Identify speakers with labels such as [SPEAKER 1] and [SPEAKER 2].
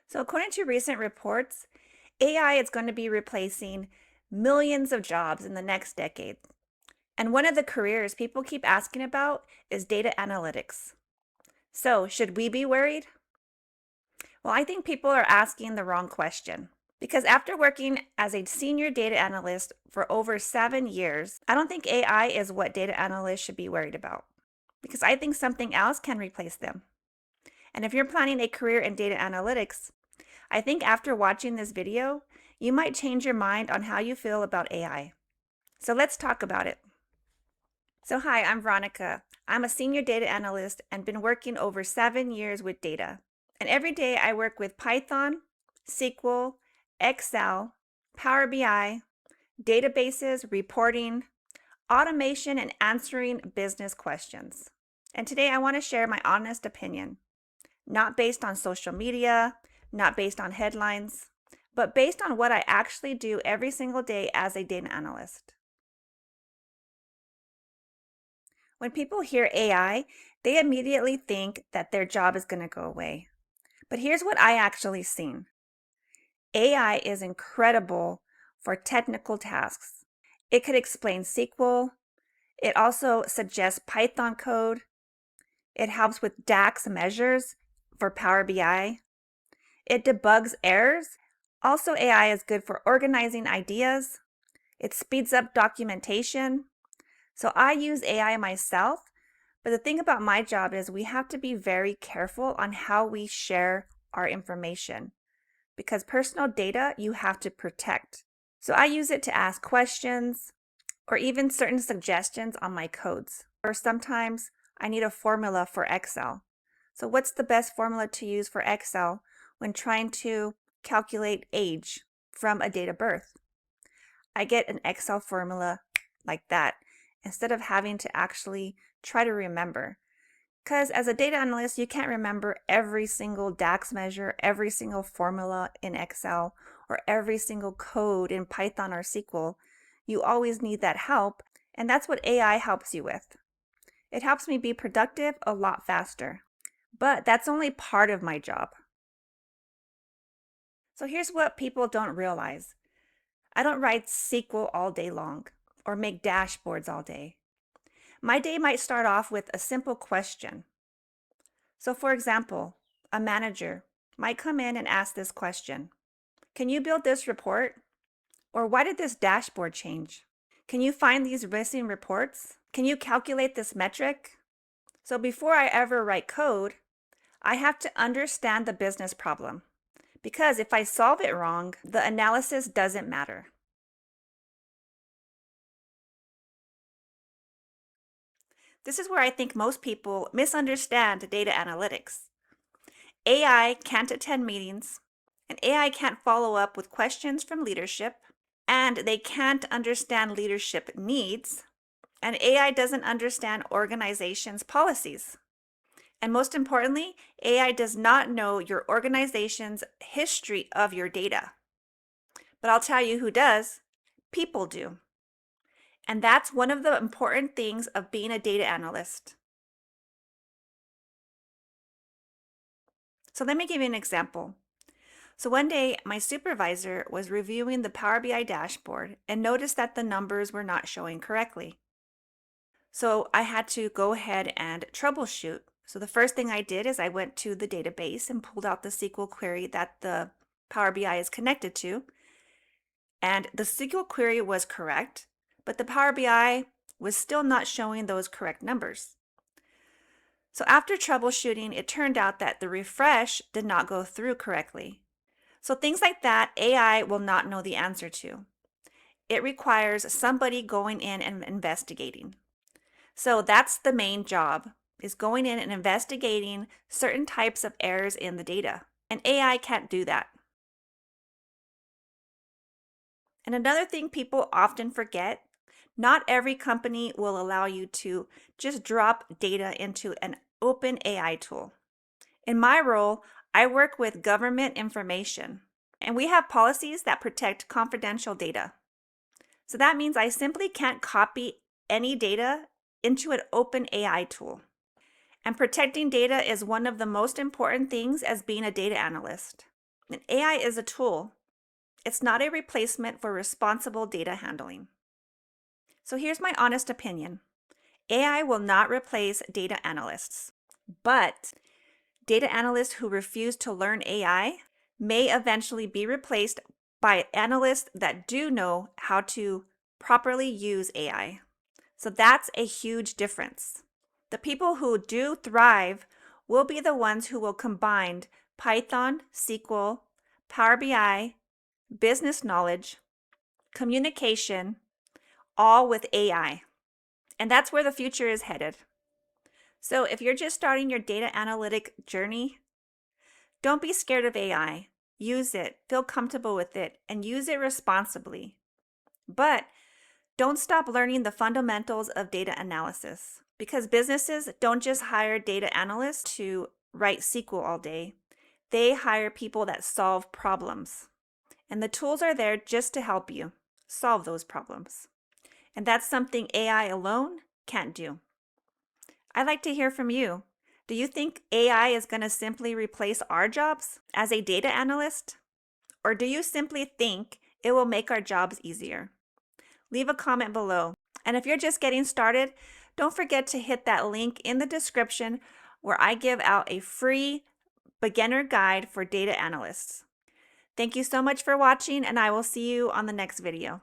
[SPEAKER 1] So, according to recent reports, AI is going to be replacing millions of jobs in the next decade. And one of the careers people keep asking about is data analytics. So, should we be worried? Well, I think people are asking the wrong question. Because after working as a senior data analyst for over 7 years, I don't think AI is what data analysts should be worried about. Because I think something else can replace them. And if you're planning a career in data analytics, I think after watching this video, you might change your mind on how you feel about AI. So let's talk about it. So hi, I'm Veronica. I'm a senior data analyst and been working over 7 years with data. And every day I work with Python, SQL, Excel, Power BI, databases, reporting, automation, and answering business questions. And today I want to share my honest opinion, not based on social media, not based on headlines, but based on what I actually do every single day as a data analyst. When people hear AI, they immediately think that their job is going to go away. But here's what I actually seen. AI is incredible for technical tasks. It could explain SQL. It also suggests Python code. It helps with DAX measures for Power BI. It debugs errors. Also, AI is good for organizing ideas. It speeds up documentation. So I use AI myself, but the thing about my job is we have to be very careful on how we share our information because personal data you have to protect. So I use it to ask questions or even certain suggestions on my codes. Or sometimes I need a formula for Excel. So what's the best formula to use for Excel when trying to calculate age from a date of birth? I get an Excel formula like that instead of having to actually try to remember. Because as a data analyst, you can't remember every single DAX measure, every single formula in Excel, or every single code in Python or SQL. You always need that help, and that's what AI helps you with. It helps me be productive a lot faster. But that's only part of my job. So here's what people don't realize. I don't write SQL all day long or make dashboards all day. My day might start off with a simple question. So for example, a manager might come in and ask this question. Can you build this report? Or why did this dashboard change? Can you find these missing reports? Can you calculate this metric? So before I ever write code, I have to understand the business problem. Because if I solve it wrong, the analysis doesn't matter. This is where I think most people misunderstand data analytics. AI can't attend meetings, and AI can't follow up with questions from leadership, and they can't understand leadership needs, and AI doesn't understand organizations' policies. And most importantly, AI does not know your organization's history of your data. But I'll tell you who does. People do. And that's one of the important things of being a data analyst. So let me give you an example. So one day, my supervisor was reviewing the Power BI dashboard and noticed that the numbers were not showing correctly. So I had to go ahead and troubleshoot. So the first thing I did is I went to the database and pulled out the SQL query that the Power BI is connected to. And the SQL query was correct, but the Power BI was still not showing those correct numbers. So after troubleshooting, it turned out that the refresh did not go through correctly. So things like that, AI will not know the answer to. It requires somebody going in and investigating. So that's the main job, is going in and investigating certain types of errors in the data. And AI can't do that. And another thing people often forget, not every company will allow you to just drop data into an open AI tool. In my role, I work with government information, and we have policies that protect confidential data. So that means I simply can't copy any data into an open AI tool. And protecting data is one of the most important things as being a data analyst. And AI is a tool. It's not a replacement for responsible data handling. So here's my honest opinion. AI will not replace data analysts, but data analysts who refuse to learn AI may eventually be replaced by analysts that do know how to properly use AI. So that's a huge difference. The people who do thrive will be the ones who will combine Python, SQL, Power BI, business knowledge, communication, all with AI. And that's where the future is headed. So if you're just starting your data analytic journey, don't be scared of AI. Use it, feel comfortable with it, and use it responsibly. But don't stop learning the fundamentals of data analysis, because businesses don't just hire data analysts to write SQL all day. They hire people that solve problems. And the tools are there just to help you solve those problems. And that's something AI alone can't do. I'd like to hear from you. Do you think AI is going to simply replace our jobs as a data analyst? Or do you simply think it will make our jobs easier? Leave a comment below. And if you're just getting started, don't forget to hit that link in the description where I give out a free beginner guide for data analysts. Thank you so much for watching, and I will see you on the next video.